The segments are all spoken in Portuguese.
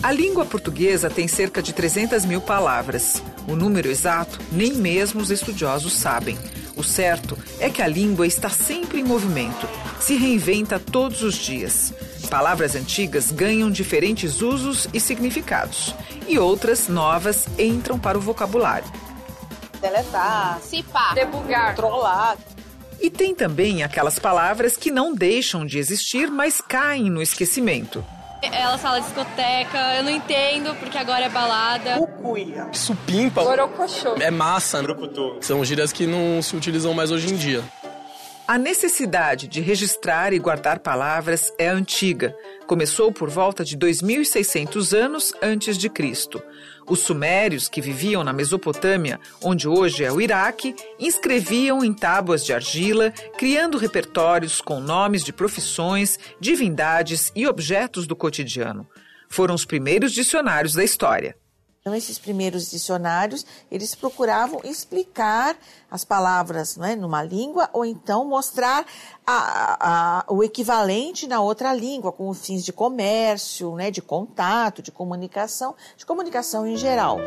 A língua portuguesa tem cerca de 300 mil palavras. O número exato nem mesmo os estudiosos sabem. O certo é que a língua está sempre em movimento, se reinventa todos os dias. Palavras antigas ganham diferentes usos e significados, e outras novas entram para o vocabulário. Deletar, cipar, debugar, trollar. E tem também aquelas palavras que não deixam de existir, mas caem no esquecimento. Ela fala discoteca, eu não entendo porque agora é balada. Cucuia. Supimpa. Borocochô. É massa. Brucutu. São gírias que não se utilizam mais hoje em dia. A necessidade de registrar e guardar palavras é antiga. Começou por volta de 2.600 anos antes de Cristo. Os sumérios, que viviam na Mesopotâmia, onde hoje é o Iraque, inscreviam em tábuas de argila, criando repertórios com nomes de profissões, divindades e objetos do cotidiano. Foram os primeiros dicionários da história. Então, esses primeiros dicionários, eles procuravam explicar as palavras, né, numa língua, ou então mostrar o equivalente na outra língua, com fins de comércio, né, de contato, de comunicação em geral.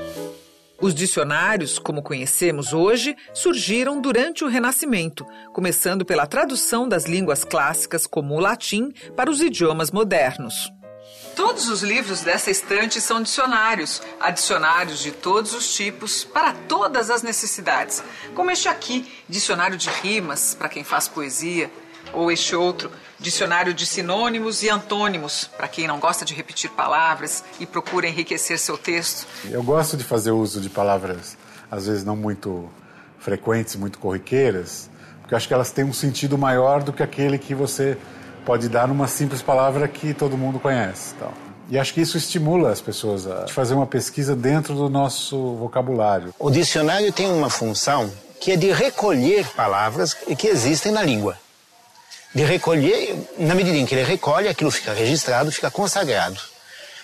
Os dicionários, como conhecemos hoje, surgiram durante o Renascimento, começando pela tradução das línguas clássicas como o latim para os idiomas modernos. Todos os livros dessa estante são dicionários, há dicionários de todos os tipos, para todas as necessidades, como este aqui, dicionário de rimas, para quem faz poesia, ou este outro, dicionário de sinônimos e antônimos, para quem não gosta de repetir palavras e procura enriquecer seu texto. Eu gosto de fazer uso de palavras, às vezes não muito frequentes, muito corriqueiras, porque eu acho que elas têm um sentido maior do que aquele que você pode dar numa simples palavra que todo mundo conhece. Então. E acho que isso estimula as pessoas a fazer uma pesquisa dentro do nosso vocabulário. O dicionário tem uma função que é de recolher palavras que existem na língua. De recolher, na medida em que ele recolhe, aquilo fica registrado, fica consagrado.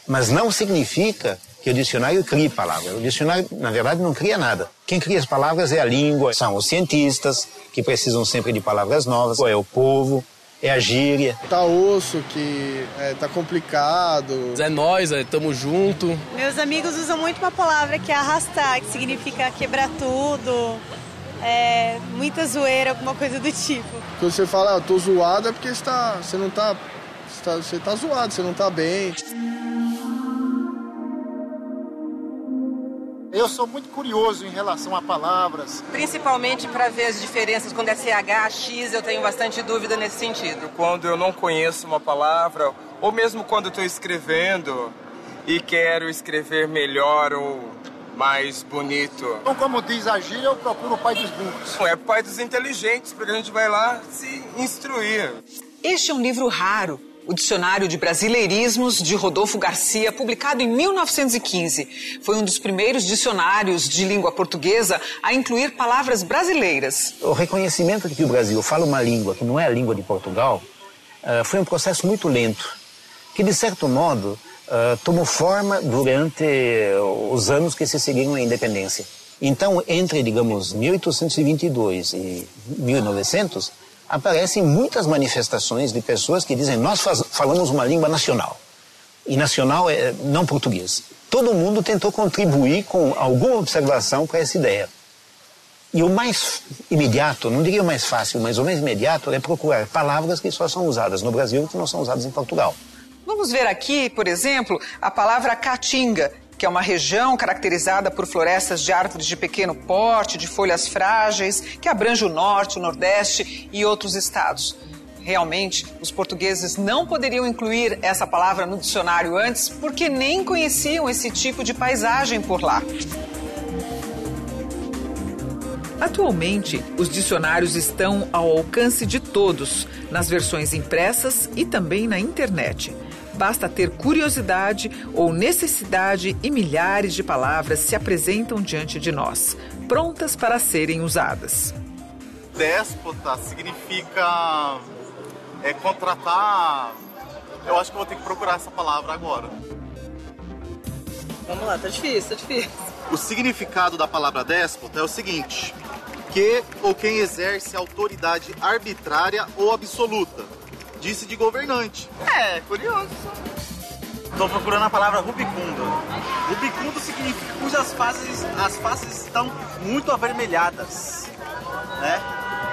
Mas não significa que o dicionário crie palavras. O dicionário, na verdade, não cria nada. Quem cria as palavras é a língua, são os cientistas, que precisam sempre de palavras novas, é o povo, é a gíria. Tá osso, que tá complicado. É nós, tamo junto. Meus amigos usam muito uma palavra que é arrastar, que significa quebrar tudo, muita zoeira, alguma coisa do tipo. Quando você fala, tô zoado, é porque você tá zoado, você não tá bem. Eu sou muito curioso em relação a palavras. Principalmente para ver as diferenças quando é CH, X, eu tenho bastante dúvida nesse sentido. Quando eu não conheço uma palavra, ou mesmo quando eu estou escrevendo e quero escrever melhor ou mais bonito. Então, como diz a gíria, eu procuro o pai dos burros. É o pai dos inteligentes, porque a gente vai lá se instruir. Este é um livro raro. O Dicionário de Brasileirismos, de Rodolfo Garcia, publicado em 1915. Foi um dos primeiros dicionários de língua portuguesa a incluir palavras brasileiras. O reconhecimento de que o Brasil fala uma língua que não é a língua de Portugal foi um processo muito lento, que, de certo modo, tomou forma durante os anos que se seguiram à independência. Então, entre, digamos, 1822 e 1900... aparecem muitas manifestações de pessoas que dizem nós falamos uma língua nacional. E nacional é não português. Todo mundo tentou contribuir com alguma observação para essa ideia. E o mais imediato, não diria o mais fácil, mas o mais imediato é procurar palavras que só são usadas no Brasil e que não são usadas em Portugal. Vamos ver aqui, por exemplo, a palavra caatinga, que é uma região caracterizada por florestas de árvores de pequeno porte, de folhas frágeis, que abrange o norte, o nordeste e outros estados. Realmente, os portugueses não poderiam incluir essa palavra no dicionário antes, porque nem conheciam esse tipo de paisagem por lá. Atualmente, os dicionários estão ao alcance de todos, nas versões impressas e também na internet. Basta ter curiosidade ou necessidade e milhares de palavras se apresentam diante de nós, prontas para serem usadas. Déspota significa contratar. Eu acho que eu vou ter que procurar essa palavra agora. Vamos lá, tá difícil. O significado da palavra déspota é o seguinte, que ou quem exerce autoridade arbitrária ou absoluta. Disse de governante. É, curioso. Estou procurando a palavra rubicundo. Rubicundo significa cujas as faces estão muito avermelhadas, né?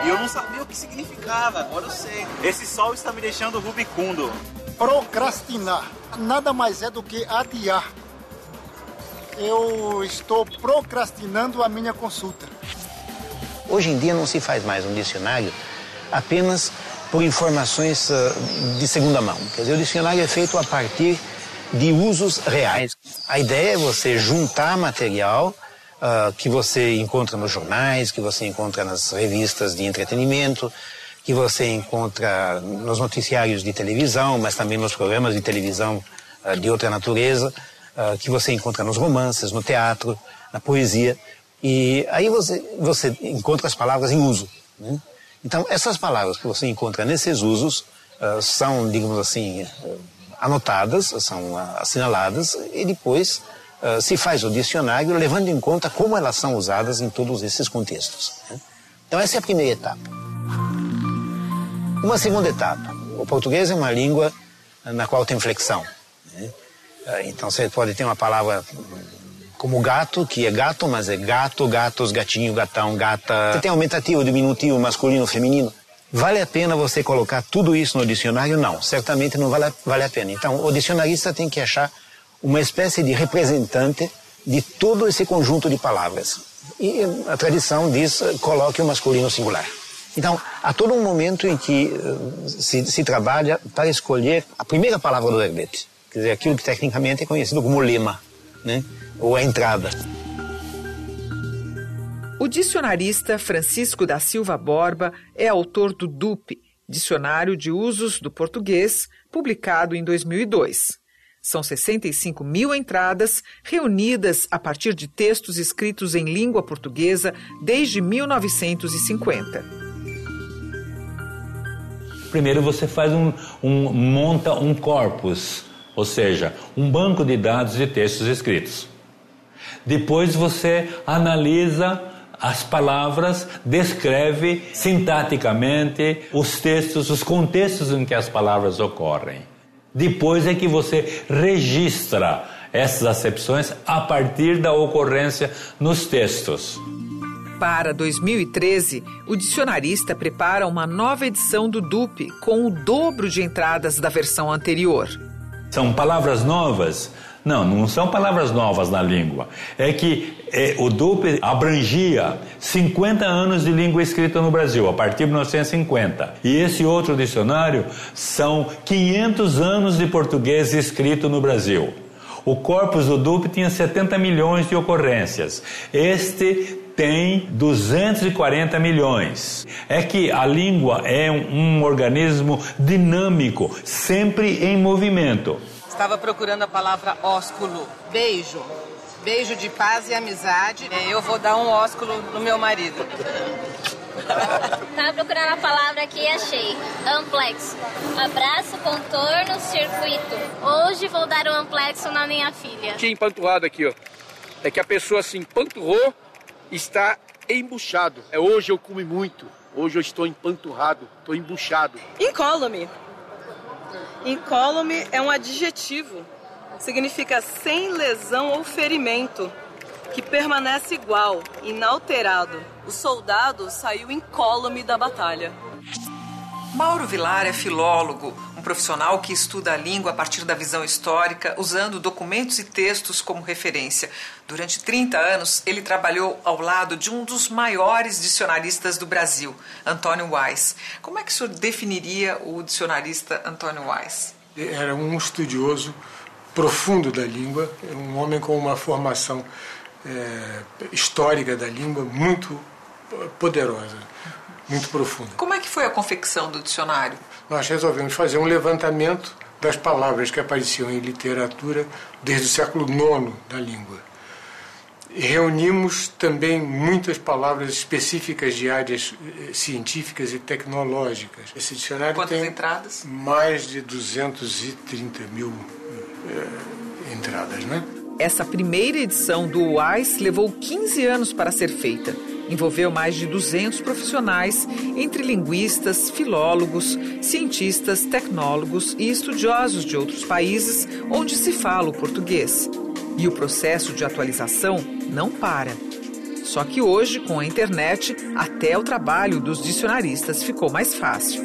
E eu não sabia o que significava, agora eu sei. Esse sol está me deixando rubicundo. Procrastinar nada mais é do que adiar. Eu estou procrastinando a minha consulta. Hoje em dia não se faz mais um dicionário apenas por informações de segunda mão. Quer dizer, o dicionário é feito a partir de usos reais. A ideia é você juntar material que você encontra nos jornais, que você encontra nas revistas de entretenimento, que você encontra nos noticiários de televisão, mas também nos programas de televisão de outra natureza, que você encontra nos romances, no teatro, na poesia. E aí você encontra as palavras em uso, né? Então, essas palavras que você encontra nesses usos são, digamos assim, anotadas, são assinaladas e depois se faz o dicionário levando em conta como elas são usadas em todos esses contextos, né? Então, essa é a primeira etapa. Uma segunda etapa. O português é uma língua na qual tem flexão, né? Então, você pode ter uma palavra como gato, que é gato, mas é gato, gatos, gatinho, gatão, gata. Você tem aumentativo, diminutivo, masculino, feminino. Vale a pena você colocar tudo isso no dicionário? Não, certamente não vale a pena. Então, o dicionarista tem que achar uma espécie de representante de todo esse conjunto de palavras. E a tradição diz, coloque o masculino singular. Então, há todo um momento em que se trabalha para escolher a primeira palavra do verbete. Quer dizer, aquilo que tecnicamente é conhecido como lema, né? Ou a entrada. O dicionarista Francisco da Silva Borba é autor do DUP, Dicionário de Usos do Português, publicado em 2002. São 65 mil entradas reunidas a partir de textos escritos em língua portuguesa desde 1950. Primeiro você monta um corpus, ou seja, um banco de dados de textos escritos. Depois você analisa as palavras, descreve sintaticamente os textos, os contextos em que as palavras ocorrem. Depois é que você registra essas acepções a partir da ocorrência nos textos. Para 2013, o dicionarista prepara uma nova edição do DUP com o dobro de entradas da versão anterior. São palavras novas? Não são palavras novas na língua. É que o DUP abrangia 50 anos de língua escrita no Brasil, a partir de 1950. E esse outro dicionário são 500 anos de português escrito no Brasil. O corpus do DUP tinha 70 milhões de ocorrências. Este tem 240 milhões. É que a língua é um organismo dinâmico, sempre em movimento. Estava procurando a palavra ósculo, beijo. Beijo de paz e amizade. Eu vou dar um ósculo no meu marido. Estava procurando a palavra aqui e achei. Amplexo. Abraço, contorno, circuito. Hoje vou dar um amplexo na minha filha. Aqui empanturrado aqui, ó. É que a pessoa se empanturrou, está embuchado. Hoje eu comi muito. Hoje eu estou empanturrado, estou embuchado. Incólume. Incólume é um adjetivo. Significa sem lesão ou ferimento, que permanece igual, inalterado. O soldado saiu incólume da batalha. Mauro Vilar é filólogo, um profissional que estuda a língua a partir da visão histórica, usando documentos e textos como referência. Durante 30 anos, ele trabalhou ao lado de um dos maiores dicionaristas do Brasil, Antônio Weiss. Como é que o senhor definiria o dicionarista Antônio Weiss? Era um estudioso profundo da língua, um homem com uma formação histórica da língua muito poderosa, muito profunda. Como é que foi a confecção do dicionário? Nós resolvemos fazer um levantamento das palavras que apareciam em literatura desde o século IX da língua. E reunimos também muitas palavras específicas de áreas científicas e tecnológicas. Esse dicionário Quantas tem entradas? Mais de 230 mil entradas, né? Essa primeira edição do Weiss levou 15 anos para ser feita. Envolveu mais de 200 profissionais, entre linguistas, filólogos, cientistas, tecnólogos e estudiosos de outros países onde se fala o português. E o processo de atualização não para. Só que hoje, com a internet, até o trabalho dos dicionaristas ficou mais fácil.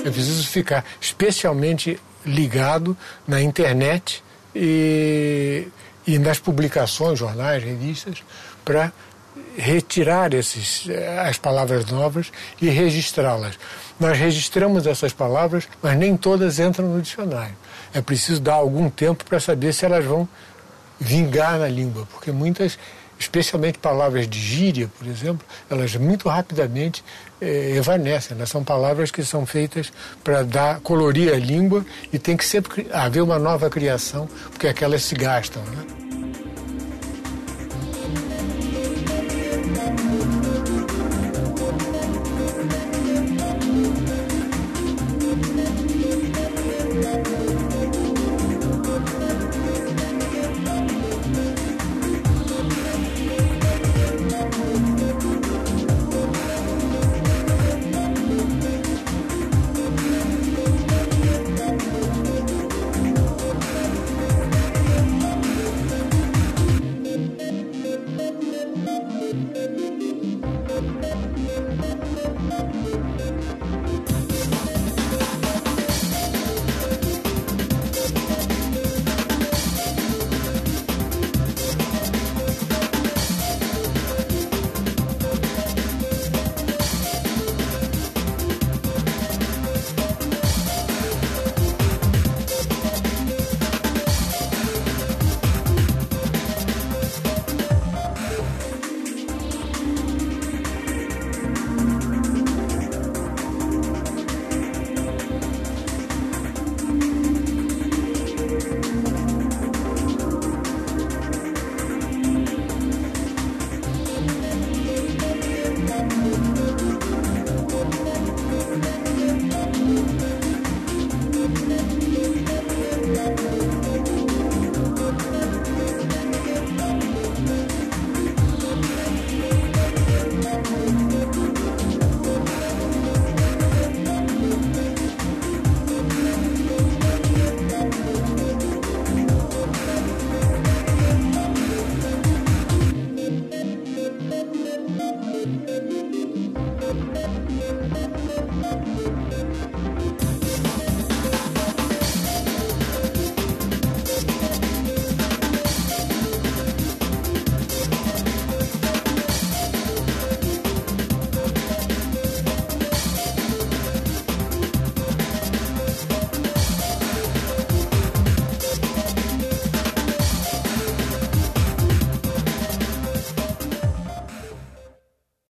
É preciso ficar especialmente ligado na internet e nas publicações, jornais, revistas, para retirar as palavras novas e registrá-las. Nós registramos essas palavras, mas nem todas entram no dicionário. É preciso dar algum tempo para saber se elas vão vingar na língua, porque muitas, especialmente palavras de gíria, por exemplo, elas muito rapidamente evanescem. Elas são palavras que são feitas para colorir a língua e tem que sempre haver uma nova criação, porque aquelas se gastam, né?